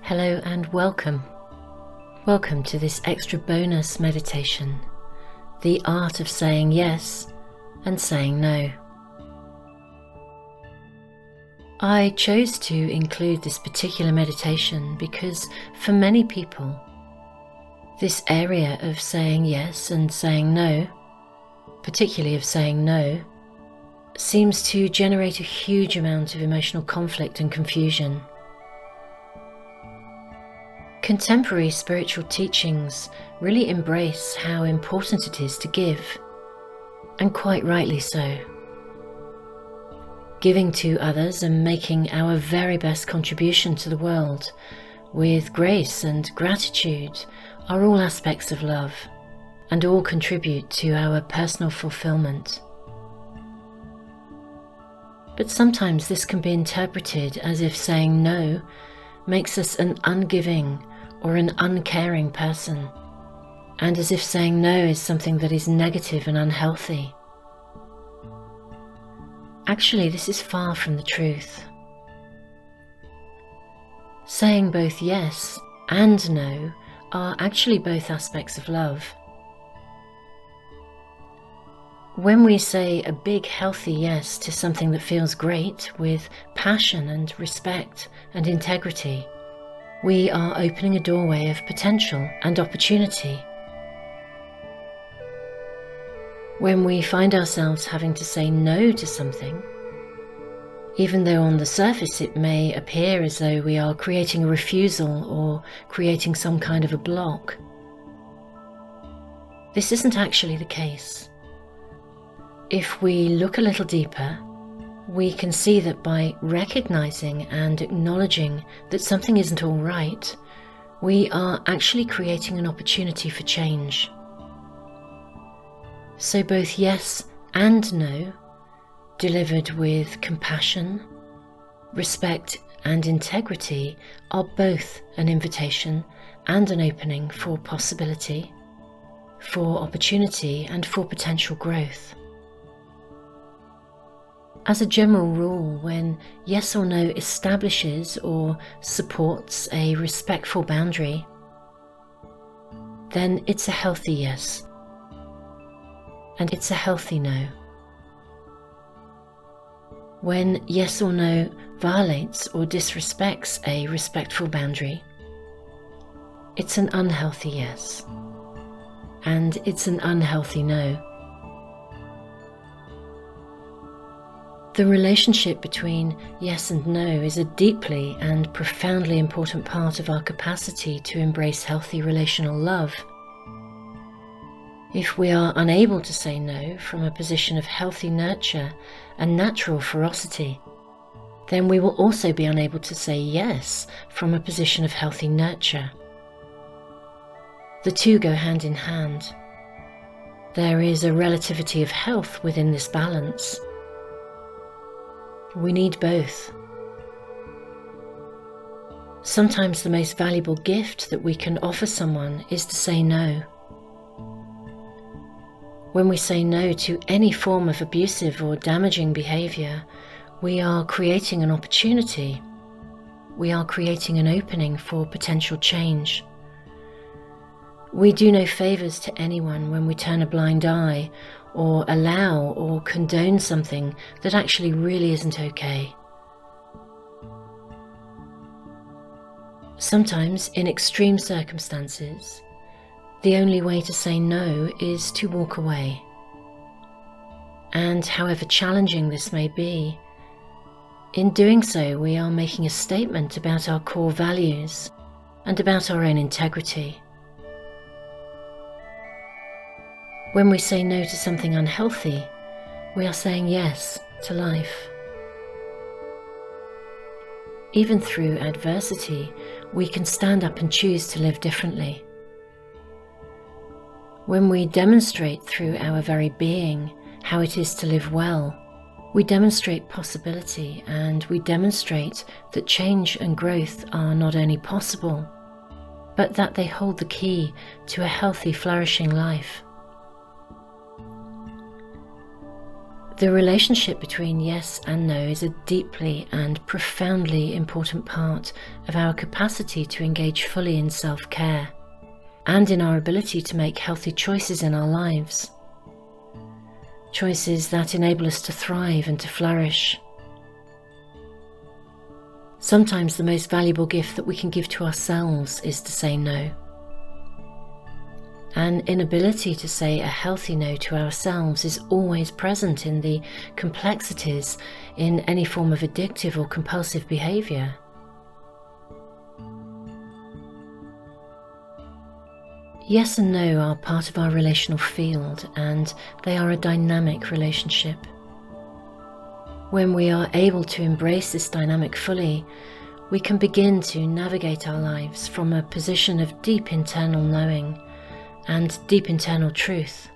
Hello and welcome. Welcome to this extra bonus meditation, the art of saying yes and saying no. I chose to include this particular meditation because for many people, this area of saying yes and saying no, particularly of saying no, seems to generate a huge amount of emotional conflict and confusion. Contemporary spiritual teachings really embrace how important it is to give, and quite rightly so. Giving to others and making our very best contribution to the world with grace and gratitude are all aspects of love, and all contribute to our personal fulfillment. But sometimes this can be interpreted as if saying no makes us an ungiving or an uncaring person, and as if saying no is something that is negative and unhealthy. Actually, this is far from the truth. Saying both yes and no are actually both aspects of love. When we say a big healthy yes to something that feels great with passion and respect and integrity, we are opening a doorway of potential and opportunity. When we find ourselves having to say no to something, even though on the surface it may appear as though we are creating a refusal or creating some kind of a block, this isn't actually the case. If we look a little deeper, we can see that by recognizing and acknowledging that something isn't all right, we are actually creating an opportunity for change. So both yes and no, delivered with compassion, respect and integrity, are both an invitation and an opening for possibility, for opportunity and for potential growth. As a general rule, when yes or no establishes or supports a respectful boundary, then it's a healthy yes, and it's a healthy no. When yes or no violates or disrespects a respectful boundary, it's an unhealthy yes, and it's an unhealthy no. The relationship between yes and no is a deeply and profoundly important part of our capacity to embrace healthy relational love. If we are unable to say no from a position of healthy nurture and natural ferocity, then we will also be unable to say yes from a position of healthy nurture. The two go hand in hand. There is a relativity of health within this balance. We need both. Sometimes the most valuable gift that we can offer someone is to say no. When we say no to any form of abusive or damaging behavior, we are creating an opportunity. We are creating an opening for potential change. We do no favors to anyone when we turn a blind eye or allow or condone something that actually really isn't okay. Sometimes, in extreme circumstances, the only way to say no is to walk away. And however challenging this may be, in doing so we are making a statement about our core values and about our own integrity. When we say no to something unhealthy, we are saying yes to life. Even through adversity, we can stand up and choose to live differently. When we demonstrate through our very being how it is to live well, we demonstrate possibility, and we demonstrate that change and growth are not only possible, but that they hold the key to a healthy, flourishing life. The relationship between yes and no is a deeply and profoundly important part of our capacity to engage fully in self-care and in our ability to make healthy choices in our lives. Choices that enable us to thrive and to flourish. Sometimes the most valuable gift that we can give to ourselves is to say no. An inability to say a healthy no to ourselves is always present in the complexities in any form of addictive or compulsive behaviour. Yes and no are part of our relational field, and they are a dynamic relationship. When we are able to embrace this dynamic fully, we can begin to navigate our lives from a position of deep internal knowing and deep internal truth.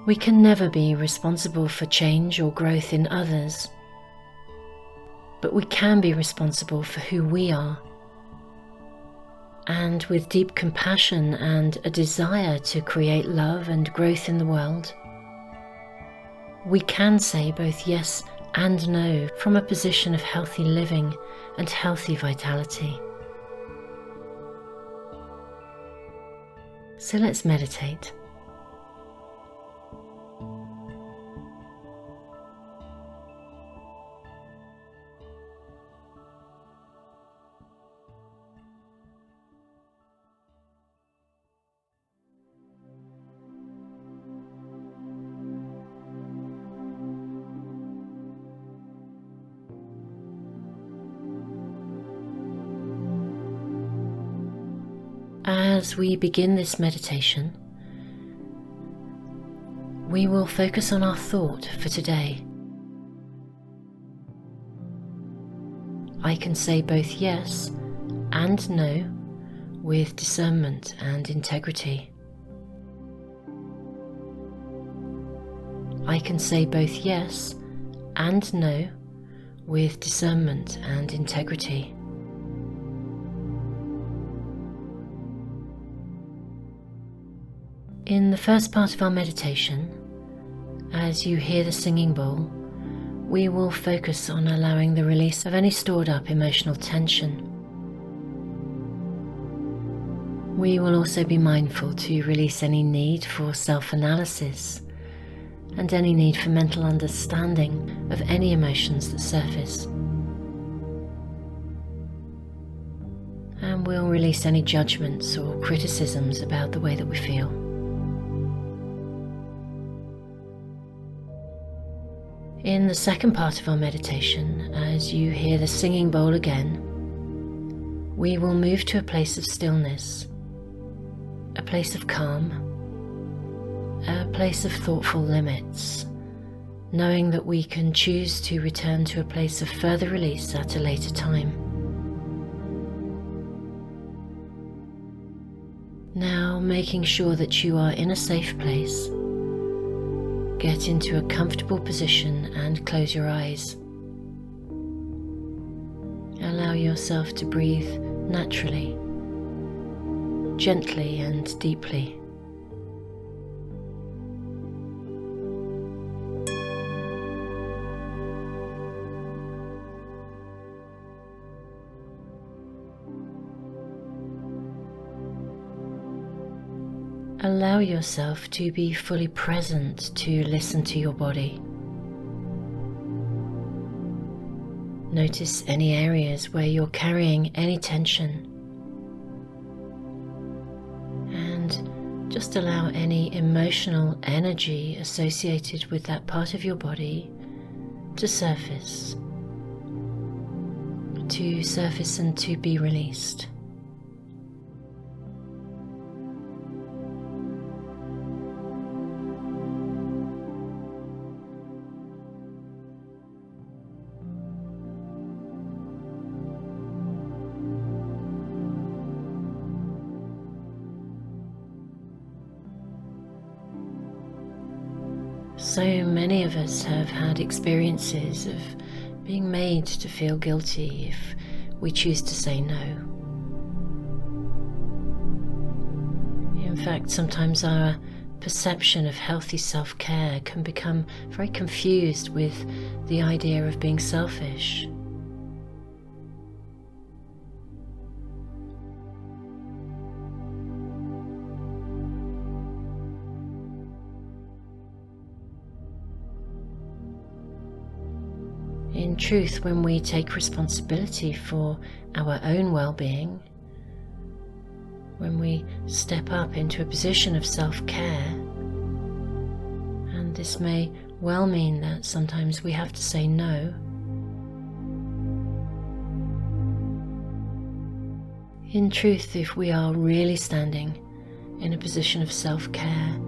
We can never be responsible for change or growth in others, but we can be responsible for who we are. And with deep compassion and a desire to create love and growth in the world, we can say both yes and no from a position of healthy living and healthy vitality. So let's meditate. As we begin this meditation, we will focus on our thought for today. I can say both yes and no with discernment and integrity. I can say both yes and no with discernment and integrity. In the first part of our meditation, as you hear the singing bowl, we will focus on allowing the release of any stored up emotional tension. We will also be mindful to release any need for self-analysis and any need for mental understanding of any emotions that surface. And we'll release any judgments or criticisms about the way that we feel. In the second part of our meditation, as you hear the singing bowl again, we will move to a place of stillness, a place of calm, a place of thoughtful limits, knowing that we can choose to return to a place of further release at a later time. Now, making sure that you are in a safe place, get into a comfortable position and close your eyes. Allow yourself to breathe naturally, gently and deeply. Allow yourself to be fully present to listen to your body. Notice any areas where you're carrying any tension, and just allow any emotional energy associated with that part of your body to surface and to be released. So many of us have had experiences of being made to feel guilty if we choose to say no. In fact, sometimes our perception of healthy self-care can become very confused with the idea of being selfish. In truth, when we take responsibility for our own well-being, when we step up into a position of self-care, and this may well mean that sometimes we have to say no. In truth, if we are really standing in a position of self-care,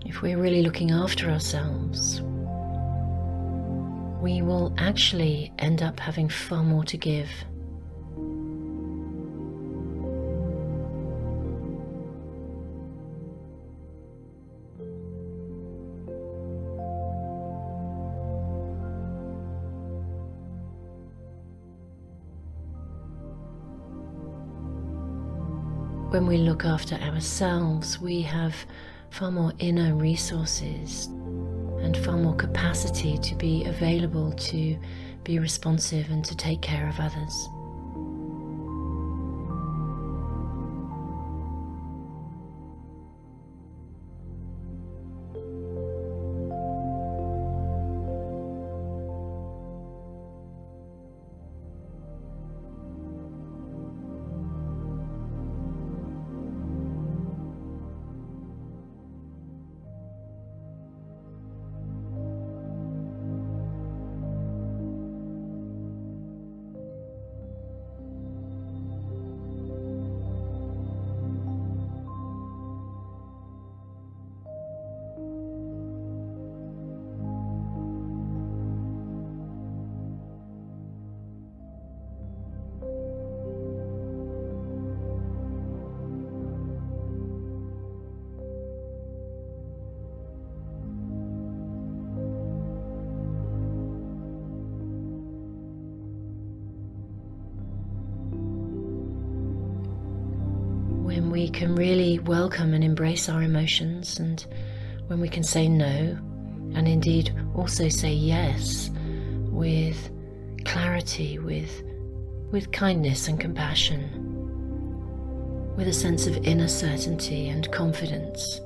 if we're really looking after ourselves, we will actually end up having far more to give. When we look after ourselves, we have far more inner resources and far more capacity to be available to be responsive and to take care of others. When we can really welcome and embrace our emotions, and when we can say no, and indeed also say yes with clarity, with kindness and compassion, with a sense of inner certainty and confidence.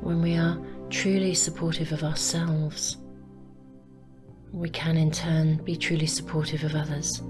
When we are truly supportive of ourselves, we can in turn be truly supportive of others.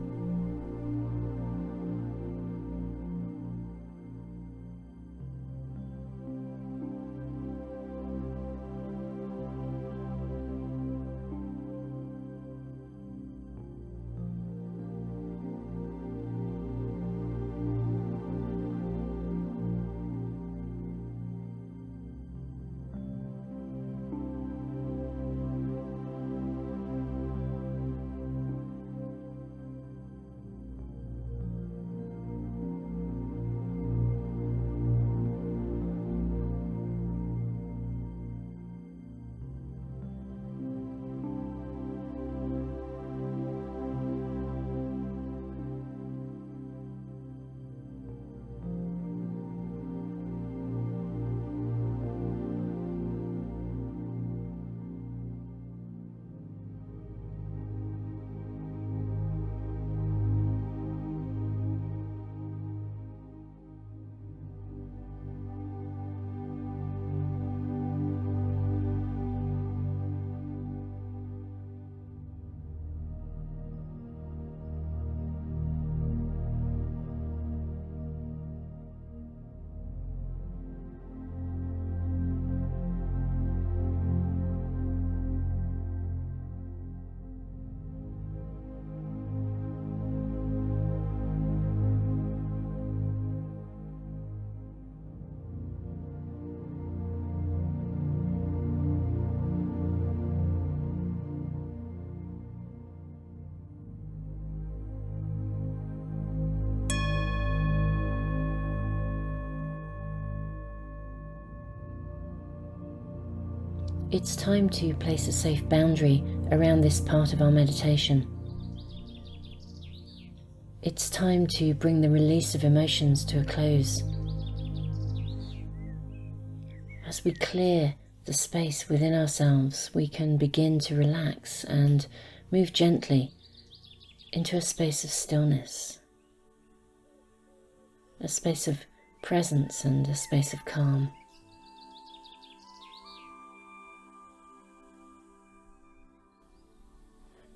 It's time to place a safe boundary around this part of our meditation. It's time to bring the release of emotions to a close. As we clear the space within ourselves, we can begin to relax and move gently into a space of stillness, a space of presence and a space of calm.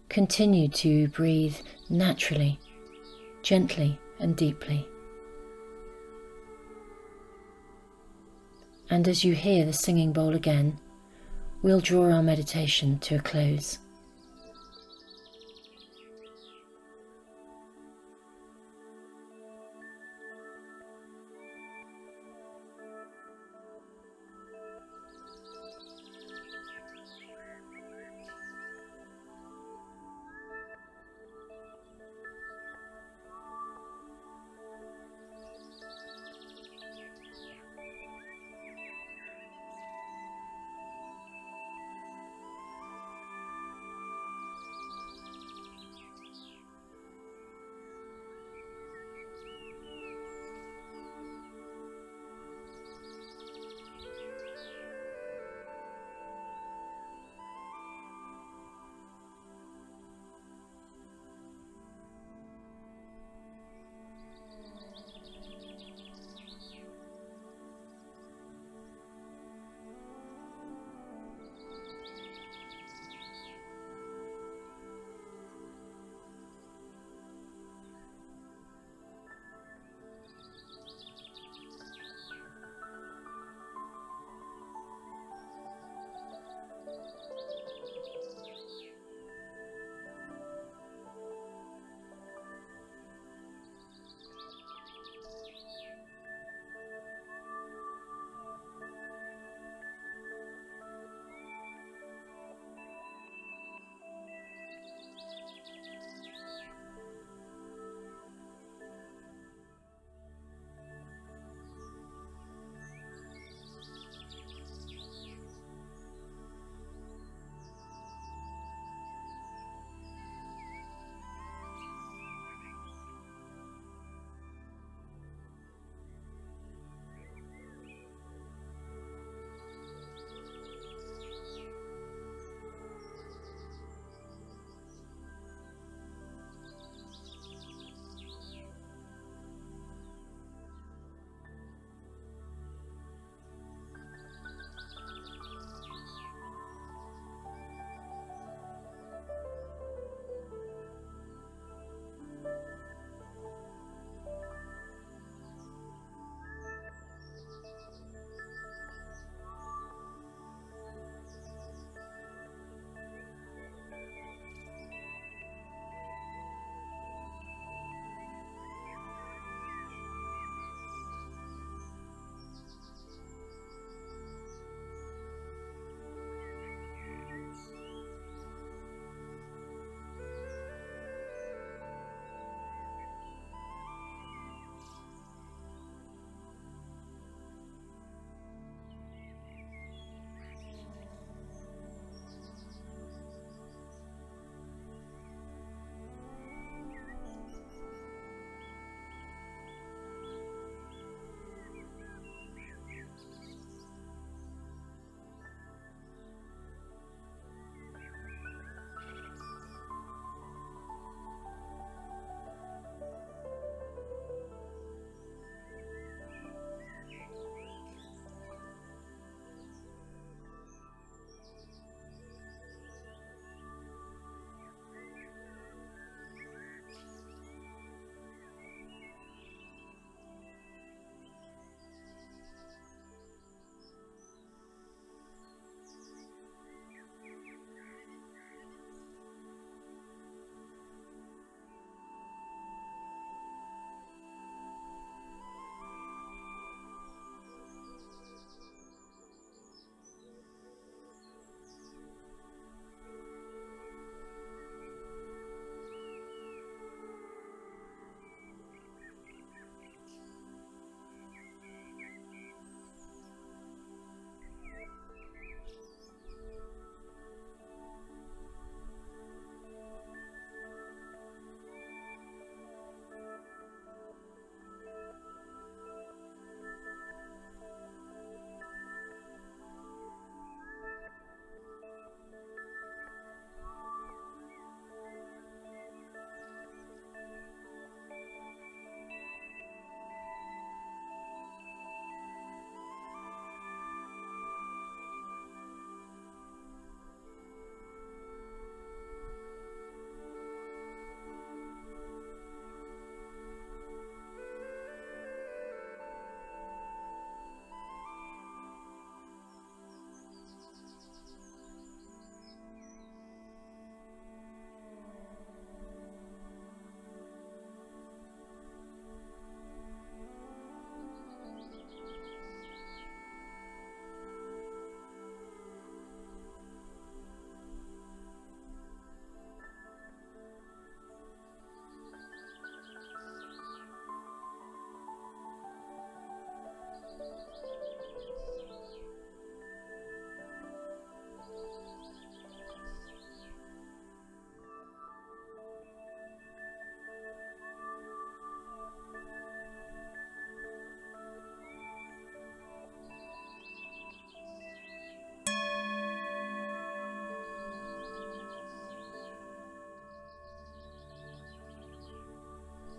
Continue to breathe naturally, gently and deeply. And as you hear the singing bowl again, we'll draw our meditation to a close.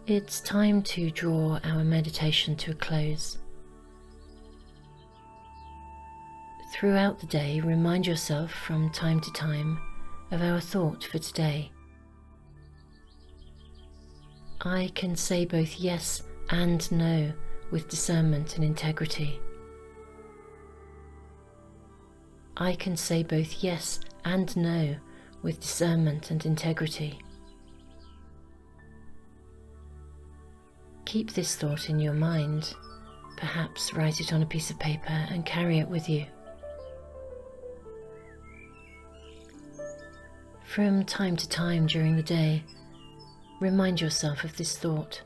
It's time to draw our meditation to a close. Throughout the day, remind yourself from time to time of our thought for today. I can say both yes and no with discernment and integrity. I can say both yes and no with discernment and integrity. Keep this thought in your mind, perhaps write it on a piece of paper and carry it with you. From time to time during the day, remind yourself of this thought.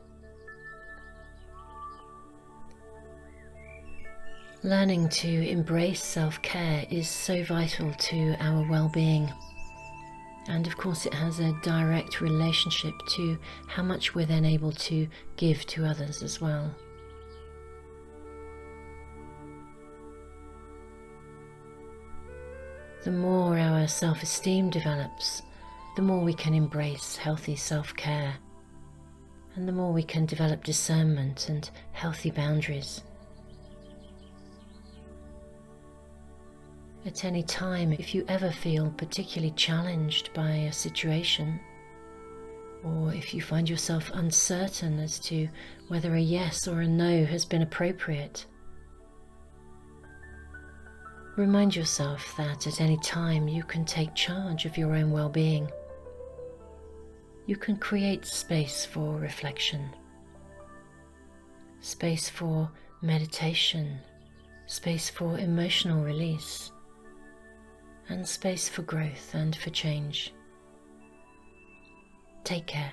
Learning to embrace self-care is so vital to our well-being. And of course it has a direct relationship to how much we're then able to give to others as well. The more our self-esteem develops, the more we can embrace healthy self-care, and the more we can develop discernment and healthy boundaries. At any time, if you ever feel particularly challenged by a situation, or if you find yourself uncertain as to whether a yes or a no has been appropriate, remind yourself that at any time you can take charge of your own well-being. You can create space for reflection, space for meditation, space for emotional release, and space for growth and for change. Take care.